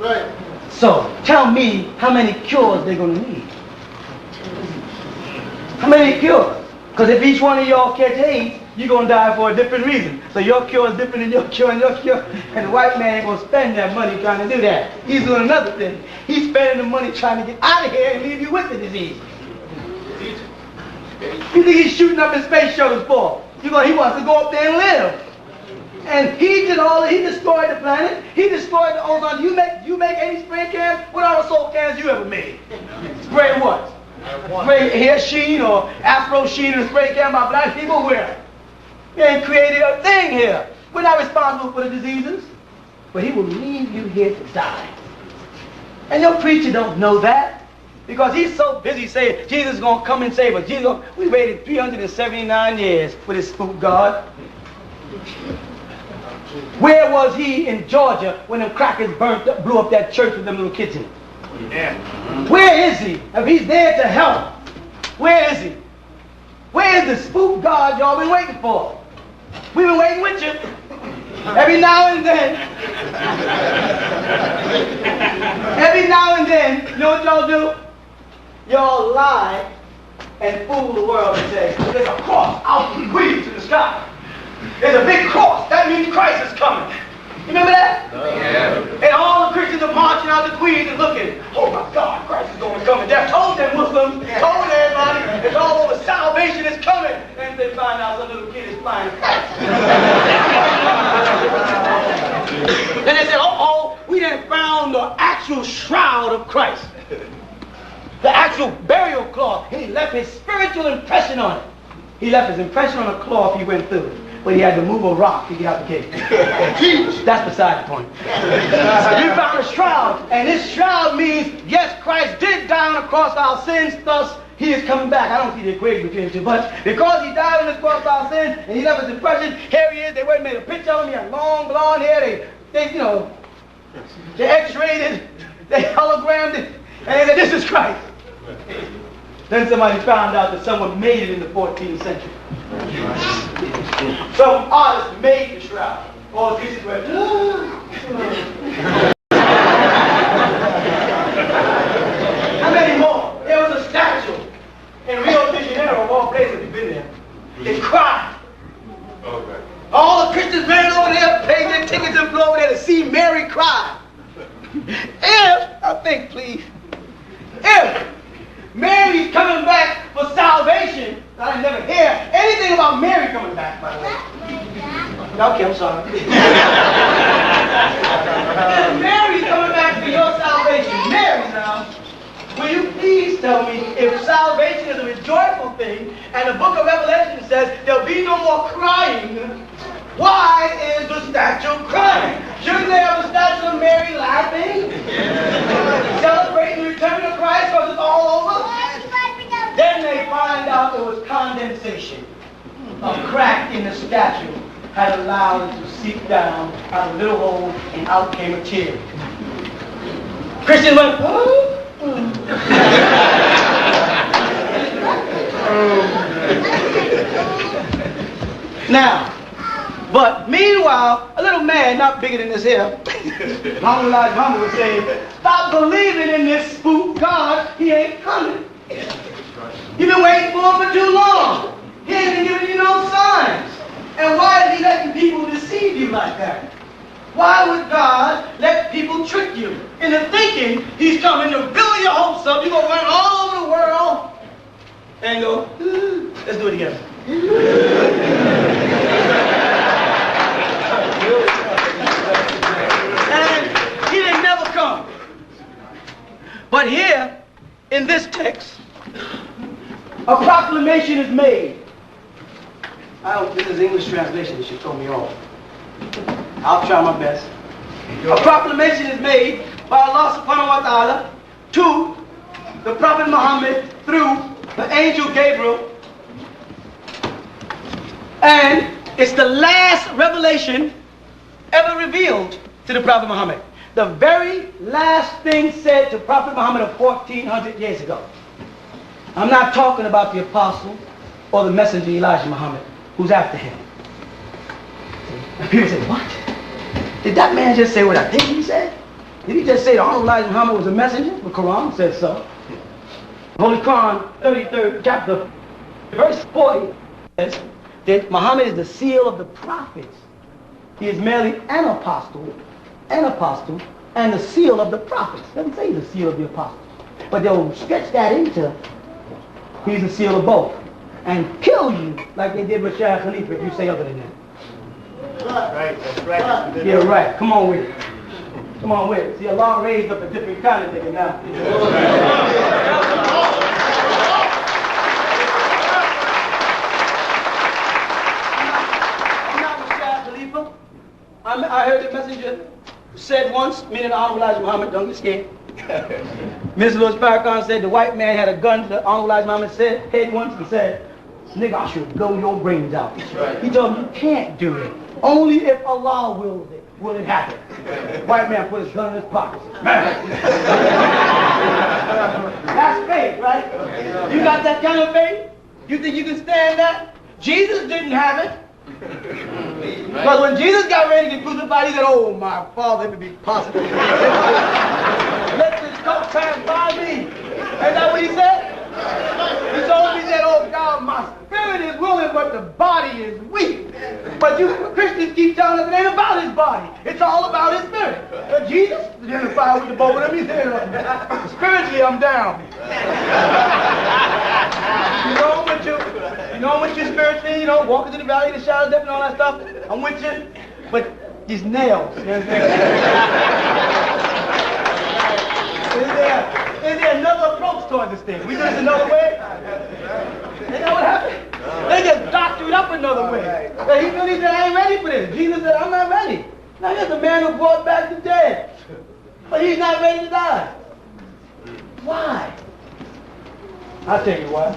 That's right. So, tell me how many cures they're going to need. How many cures? Because if each one of y'all catch AIDS, you're going to die for a different reason. So your cure is different than your cure and your cure. And the white man ain't going to spend that money trying to do that. He's doing another thing. He's spending the money trying to get out of here and leave you with the disease. You think he's shooting up his space shuttles for? He wants to go up there and live. And he did all that. He destroyed the planet. He destroyed the ozone. You make any spray cans? What are the soap cans you ever made? Spray what? Spray hair sheen or afro sheen and spray can by black people? Where? He ain't created a thing here. We're not responsible for the diseases. But he will leave you here to die. And your preacher don't know that. Because he's so busy saying Jesus is going to come and save us. We waited 379 years for this spook God. Where was he in Georgia when them crackers blew up that church with them little kids in it? Yeah. Where is he? If he's there to help, where is he? Where is the spook God y'all been waiting for? We've been waiting with you. Every now and then, you know what y'all do? Y'all lie and fool the world and say, there's a cross out in Queens in the sky. There's a big cross. That means Christ is coming. You remember that? Yeah. And all the Christians are marching out to Queens and looking, oh my God, Christ is going to come. And they've told them Muslims, told everybody, it's all over, salvation is coming. And they find out some little kid is flying Christ. Then they said, we done found the actual shroud of Christ. The actual burial cloth. He left his spiritual impression on it. He left his impression on a cloth he went through. But he had to move a rock to get out the cave. That's beside the point. We found a shroud. And this shroud means, yes, Christ did die on the cross for our sins, thus he is coming back. I don't see the equation between the two. But because he died on the cross for our sins, and he left his impression, here he is. They went and made a picture of him. He had long blonde hair. They x-rayed it. They hologrammed it. And they said, this is Christ. Then somebody found out that someone made it in the 14th century. Some artist made the shroud. All these went, How many more? There was a statue in Rio de Janeiro, of all places. You've been there. coming back, by the way. Okay, I'm sorry. Mary's coming back for your salvation. Mary now. Will you please tell me if salvation is a joyful thing and the book of Revelation says there'll be no more crying, why is the statue crying? Shouldn't they have a statue of Mary laughing? Celebrating the return of Christ because it's all over? Then they find out there was condensation. A crack in the statue had allowed it to seep down out of a little hole and out came a tear. Christians went, oh. Now, but meanwhile, a little man, not bigger than this here, Mama would say, stop believing in this spook God, he ain't coming. You've been waiting for him for too long. He ain't been giving you no signs. And why is he letting people deceive you like that? Why would God let people trick you into thinking he's coming to build your hopes up? You're going to run all over the world and go, let's do it together. And he didn't never come. But here, in this text, a proclamation is made. This is English translation, she told me off. I'll try my best. A proclamation is made by Allah subhanahu wa ta'ala to the Prophet Muhammad through the angel Gabriel. And it's the last revelation ever revealed to the Prophet Muhammad. The very last thing said to Prophet Muhammad of 1400 years ago. I'm not talking about the apostle or the messenger Elijah Muhammad, who's after him. And people say, what? Did that man just say what I think he said? Did he just say the Honorable Elijah Muhammad was a messenger? The Quran says so. Holy Quran, 33rd chapter, verse 40 says that Muhammad is the seal of the prophets. He is merely an apostle, and the seal of the prophets. Doesn't say the seal of the apostles. But they'll stretch that into he's the seal of both. And kill you like they did with Shah Khalifa if you say other than that. Right, that's right. Yeah, right. Come on with it. Come on with it. See, Allah raised up a different kind of nigga now. I'm not with Shah Khalifa. I heard the messenger said once, meaning the Honorable Elijah Muhammad, don't get scared. Mr. Louis Farrakhan said the white man had a gun to the Honorable Elijah Muhammad head once and said, nigga, I should blow your brains out. Right. He told him, you can't do it. Only if Allah wills it, will it happen. White man put his gun in his pocket. That's faith, right? You got that kind of faith? You think you can stand that? Jesus didn't have it. Because when Jesus got ready to get crucified, he said, oh, my Father, if it be possible, let this cup pass by me. Isn't that what he said? He told me that, oh God, my spirit is willing, but the body is weak. But you Christians keep telling us it ain't about his body. It's all about his spirit. But Jesus identified with the both of them. He said, spiritually, I'm down. I'm with you spiritually, walking through the valley of the shadow of death and all that stuff. I'm with you. But these nails, you understand? Is there another approach toward this thing? We do this another way? You know what happened? They just doctored up another way. He really said, I ain't ready for this. Jesus said, I'm not ready. Now here's a man who brought back the dead. But he's not ready to die. Why? I'll tell you why.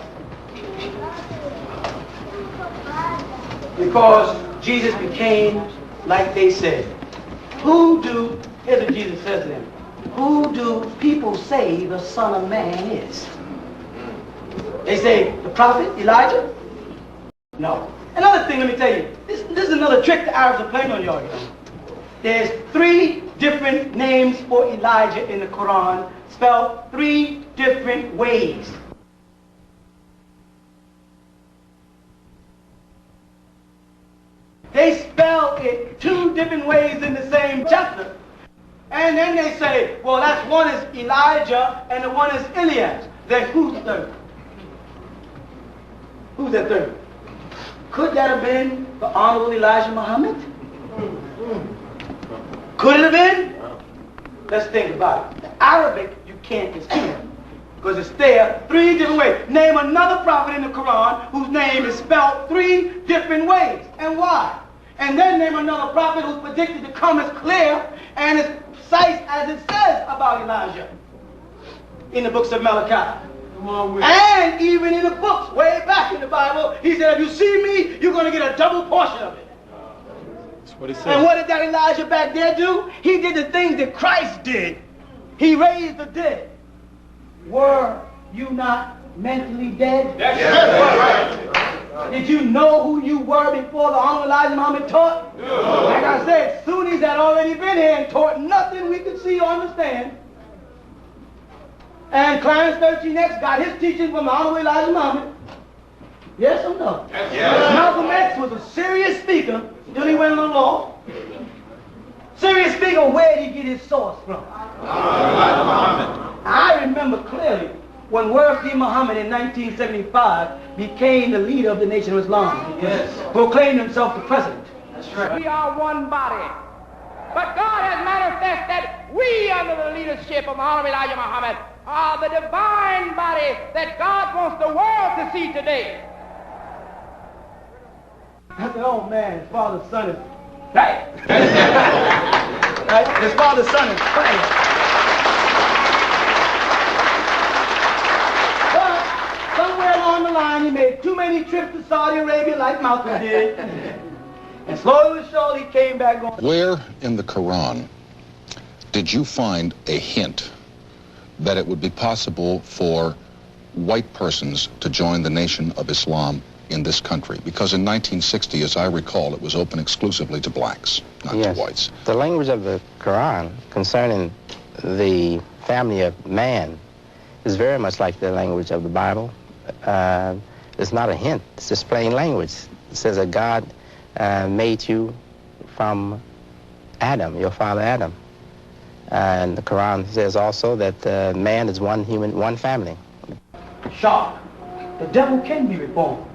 Because Jesus became like they said. Here's what Jesus says to them. Who do people say the Son of Man is? They say, the prophet, Elijah? No. Another thing, let me tell you. This is another trick the Arabs are playing on y'all. There's 3 different names for Elijah in the Quran, spelled 3 different ways. They spell it 2 different ways in the same chapter. And then they say, well, that's one is Elijah and the one is Elias. Then who's the third? Who's that third? Could that have been the Honorable Elijah Muhammad? Could it have been? Let's think about it. The Arabic, you can't dispute because it's there 3 different ways. Name another prophet in the Quran whose name is spelled 3 different ways. And why? And then name another prophet who's predicted to come as clear and as precise as it says about Elijah in the books of Malachi. And even in the books way back in the Bible, he said, if you see me, you're going to get a double portion of it. That's what he said. And what did that Elijah back there do? He did the things that Christ did. He raised the dead. Were you not mentally dead? Yes. Did you know who you were before the Honorable Elijah Muhammad taught? No. Like I said, Sunnis had already been here and taught nothing we could see or understand. And Clarence 13X got his teaching from the Honorable Elijah Muhammad. Yes or no? Yes. Malcolm X was a serious speaker until he went on the law. Serious speaker, where did he get his source from? I remember clearly when Worth D. Muhammad in 1975 became the leader of the Nation of Islam. Yes. Proclaimed himself the president. That's right. We are one body. But God has manifested that we, under the leadership of Honorable Elijah Muhammad, are the divine body that God wants the world to see today. I said, oh man, his father's son is right. Right? His father's son is right. But somewhere along the line, he made too many trips to Saudi Arabia like Malcolm did. And slowly but surely he came back on. Where in the Quran did you find a hint that it would be possible for white persons to join the Nation of Islam in this country? Because in 1960, as I recall, it was open exclusively to blacks, not to whites. The language of the Quran concerning the family of man is very much like the language of the Bible. It's not a hint, it's just plain language. It says that God made you from Adam, your father Adam. And the Quran says also that man is one human, one family. Sharp. The devil can be reformed.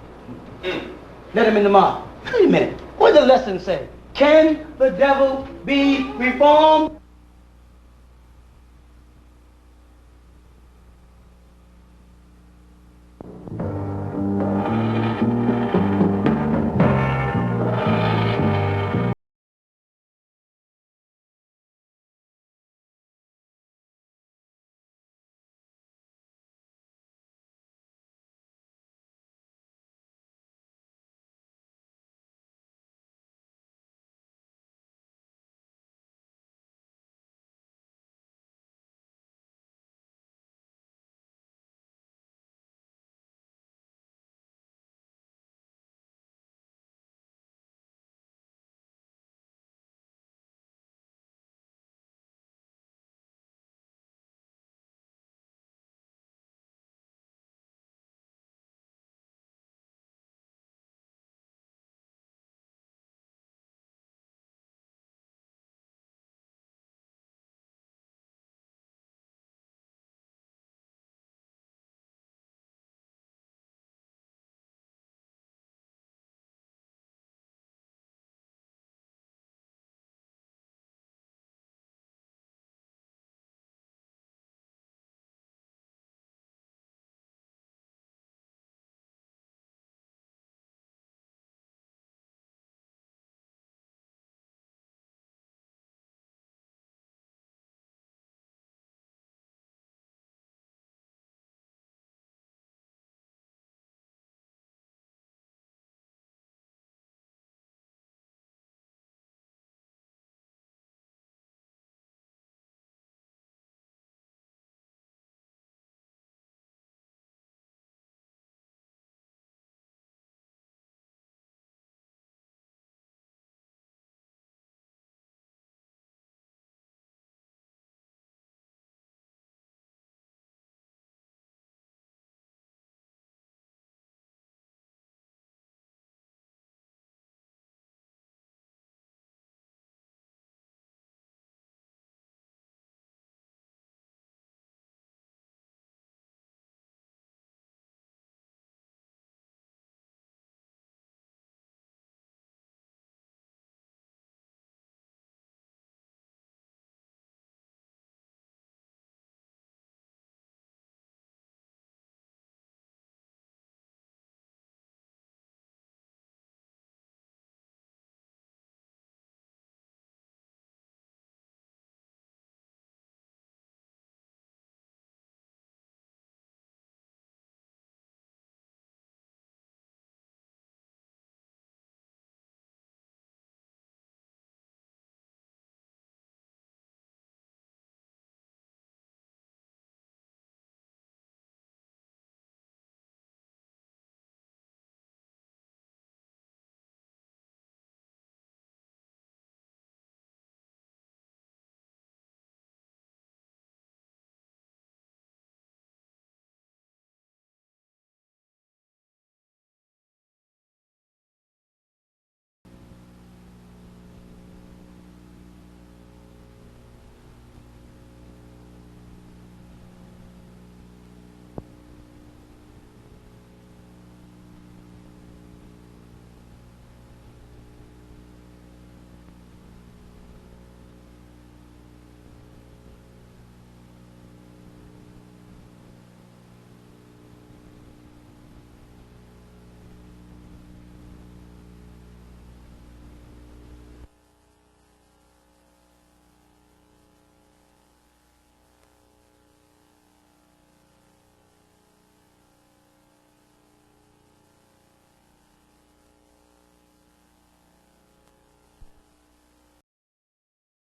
Let him in the mouth. Wait a minute. What does the lesson say? Can the devil be reformed?